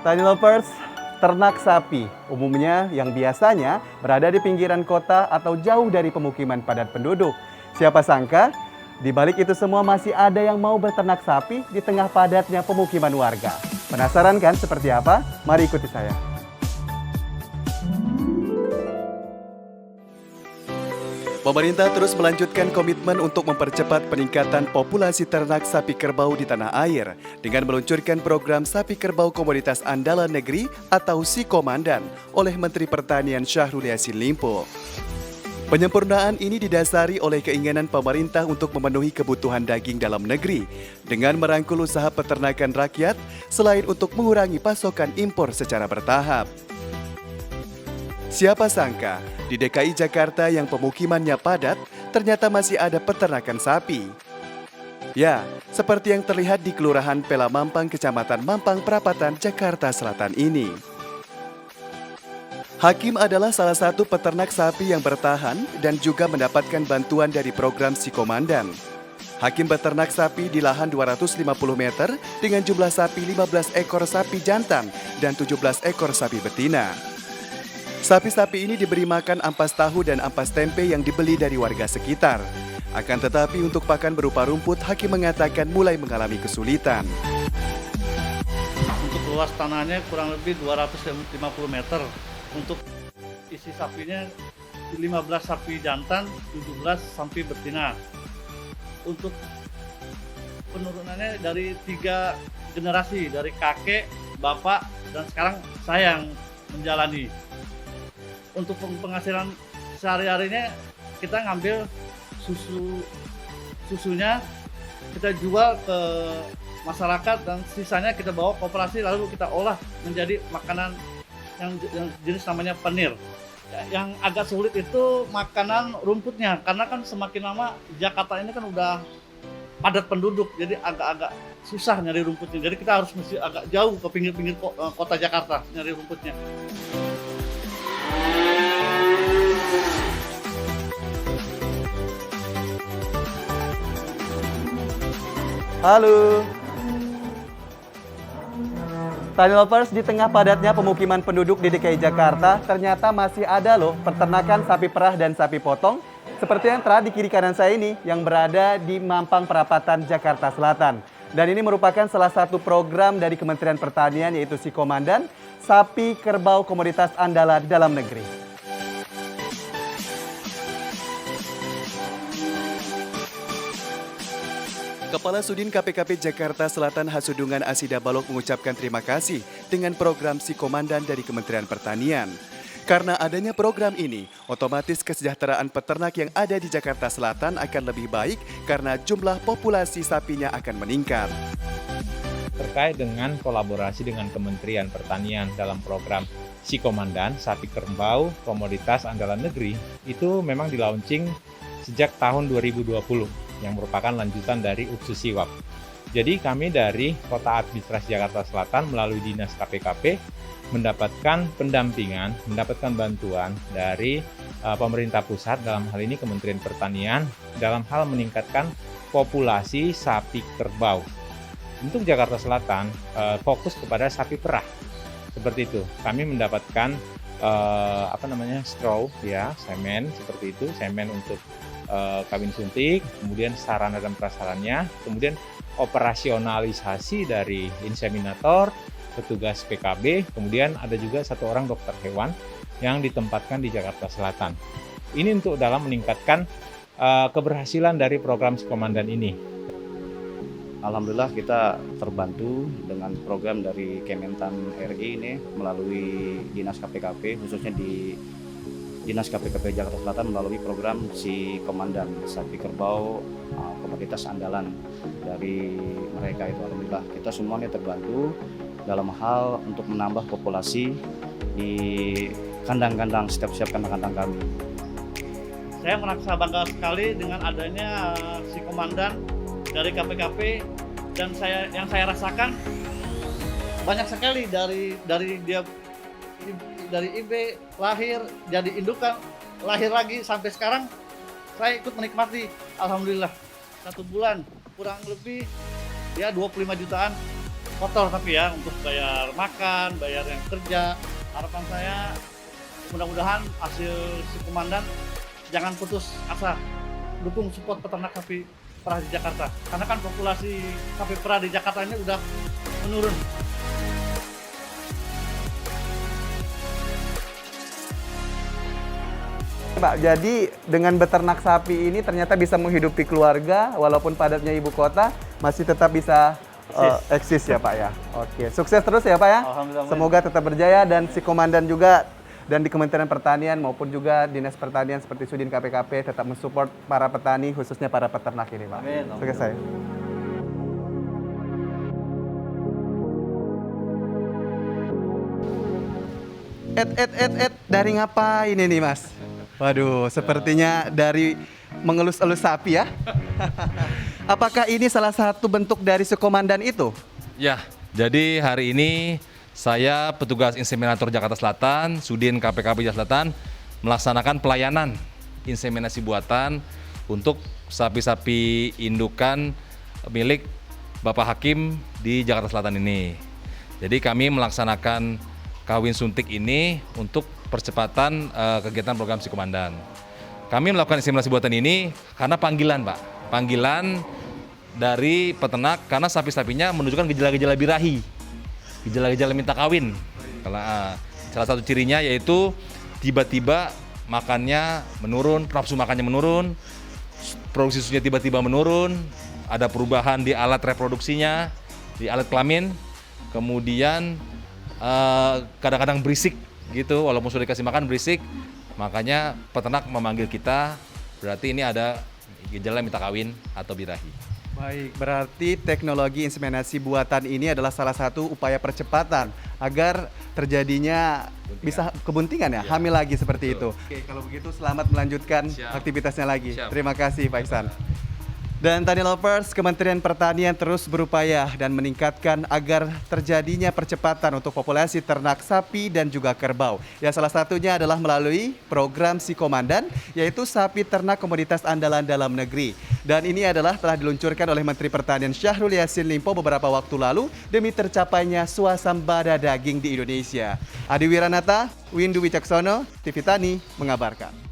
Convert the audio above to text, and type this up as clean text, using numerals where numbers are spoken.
Tiny Lovers, ternak sapi umumnya yang biasanya berada di pinggiran kota atau jauh dari pemukiman padat penduduk. Siapa sangka, di balik itu semua masih ada yang mau beternak sapi di tengah padatnya pemukiman warga. Penasaran kan seperti apa? Mari ikuti saya. Pemerintah terus melanjutkan komitmen untuk mempercepat peningkatan populasi ternak sapi kerbau di tanah air dengan meluncurkan program Sapi Kerbau Komoditas Andalan Negeri atau SiKomandan oleh Menteri Pertanian Syahrul Yassin Limpo. Penyempurnaan ini didasari oleh keinginan pemerintah untuk memenuhi kebutuhan daging dalam negeri dengan merangkul usaha peternakan rakyat selain untuk mengurangi pasokan impor secara bertahap. Siapa sangka, di DKI Jakarta yang pemukimannya padat, ternyata masih ada peternakan sapi. Ya, seperti yang terlihat di Kelurahan Pela Mampang, Kecamatan Mampang, Perapatan, Jakarta Selatan ini. Hakim adalah salah satu peternak sapi yang bertahan dan juga mendapatkan bantuan dari program SiKomandan. Hakim beternak sapi di lahan 250 meter dengan jumlah sapi 15 ekor sapi jantan dan 17 ekor sapi betina. Sapi-sapi ini diberi makan ampas tahu dan ampas tempe yang dibeli dari warga sekitar. Akan tetapi untuk pakan berupa rumput, Hakim mengatakan mulai mengalami kesulitan. Untuk luas tanahnya kurang lebih 250 meter. Untuk isi sapinya 15 sapi jantan, 17 sapi betina. Untuk penurunannya dari 3 generasi, dari kakek, bapak, dan sekarang saya yang menjalani. Untuk penghasilan sehari-harinya kita ngambil susunya kita jual ke masyarakat dan sisanya kita bawa koperasi lalu kita olah menjadi makanan yang jenis namanya penir. Yang agak sulit itu makanan rumputnya karena kan semakin lama Jakarta ini kan udah padat penduduk jadi agak-agak susah nyari rumputnya. Jadi kita harus mesti agak jauh ke pinggir-pinggir kota Jakarta nyari rumputnya. Halo. Tiny Lovers, di tengah padatnya pemukiman penduduk di DKI Jakarta, ternyata masih ada loh peternakan sapi perah dan sapi potong seperti yang terlihat di kiri kanan saya ini yang berada di Mampang Perapatan, Jakarta Selatan. Dan ini merupakan salah satu program dari Kementerian Pertanian yaitu SiKomandan, Sapi Kerbau Komoditas Andalan dalam negeri. Kepala Sudin KPKP Jakarta Selatan Hasudungan Asida Balok mengucapkan terima kasih dengan program SiKomandan dari Kementerian Pertanian. Karena adanya program ini, otomatis kesejahteraan peternak yang ada di Jakarta Selatan akan lebih baik karena jumlah populasi sapinya akan meningkat. Terkait dengan kolaborasi dengan Kementerian Pertanian dalam program SiKomandan, Sapi Kerbau Komoditas Andalan Negeri, itu memang di-launching sejak tahun 2020. Yang merupakan lanjutan dari UPSUSIWAP. Jadi kami dari Kota Administrasi Jakarta Selatan melalui Dinas KPKP mendapatkan pendampingan, mendapatkan bantuan dari pemerintah pusat dalam hal ini Kementerian Pertanian dalam hal meningkatkan populasi sapi kerbau. Untuk Jakarta Selatan fokus kepada sapi perah. Seperti itu. Kami mendapatkan straw ya, semen seperti itu, semen untuk kawin suntik, kemudian sarana dan prasarannya, kemudian operasionalisasi dari inseminator, petugas PKB, kemudian ada juga 1 orang dokter hewan yang ditempatkan di Jakarta Selatan. Ini untuk dalam meningkatkan keberhasilan dari program SiKomandan ini. Alhamdulillah kita terbantu dengan program dari Kementan RI ini melalui Dinas KPKP, khususnya di Dinas KPKP Jakarta Selatan melalui program SiKomandan, Sapi Kerbau Komoditas Andalan dari mereka itu. Alhamdulillah kita semuanya terbantu dalam hal untuk menambah populasi di kandang-kandang, setiap kandang-kandang kami. Saya merasa bangga sekali dengan adanya SiKomandan dari KPKP dan yang saya rasakan banyak sekali dari IB lahir jadi indukan, lahir lagi sampai sekarang saya ikut menikmati. Alhamdulillah 1 bulan kurang lebih ya 25 jutaan kotor tapi ya untuk bayar makan, bayar yang kerja. Harapan saya mudah-mudahan hasil si komandan jangan putus asa, dukung support peternak sapi perah di Jakarta. Karena kan populasi sapi perah di Jakarta ini udah menurun. Pak, jadi dengan beternak sapi ini ternyata bisa menghidupi keluarga walaupun padatnya ibu kota masih tetap bisa eksis ya Pak ya. Oke, sukses terus ya Pak ya. Alhamdulillah. Semoga tetap berjaya dan si komandan juga dan di Kementerian Pertanian maupun juga Dinas Pertanian seperti Sudin KPKP tetap mensupport para petani khususnya para peternak ini Pak. Amin. Sukses saya. Dari ngapain ini Mas? Waduh, sepertinya dari mengelus-elus sapi ya. Apakah ini salah satu bentuk dari sekomandan itu? Ya, jadi hari ini saya petugas inseminator Jakarta Selatan, Sudin KPKP Jakarta Selatan, melaksanakan pelayanan inseminasi buatan untuk sapi-sapi indukan milik Bapak Hakim di Jakarta Selatan ini. Jadi kami melaksanakan kawin suntik ini untuk percepatan kegiatan program si komandan. Kami melakukan inseminasi buatan ini karena panggilan, Pak. Panggilan dari peternak karena sapi-sapinya menunjukkan gejala-gejala birahi, gejala-gejala minta kawin. Salah satu cirinya yaitu tiba-tiba makannya menurun, nafsu makannya menurun, produksi susunya tiba-tiba menurun, ada perubahan di alat reproduksinya, di alat kelamin, kemudian kadang-kadang berisik gitu, walaupun sudah dikasih makan berisik, makanya peternak memanggil kita, berarti ini ada gejala minta kawin atau birahi. Baik, berarti teknologi inseminasi buatan ini adalah salah satu upaya percepatan agar terjadinya bisa kebuntingan ya, hamil lagi seperti itu. Oke, kalau begitu selamat melanjutkan aktivitasnya lagi. Siap. Terima kasih Pak Iksan. Dan Tani Lovers, Kementerian Pertanian terus berupaya dan meningkatkan agar terjadinya percepatan untuk populasi ternak sapi dan juga kerbau. Ya, salah satunya adalah melalui program Si Komandan, yaitu sapi ternak komoditas andalan dalam negeri. Dan ini adalah telah diluncurkan oleh Menteri Pertanian Syahrul Yassin Limpo beberapa waktu lalu demi tercapainya swasembada daging di Indonesia. Adi Wiranata, Windu Wicaksono, TV Tani mengabarkan.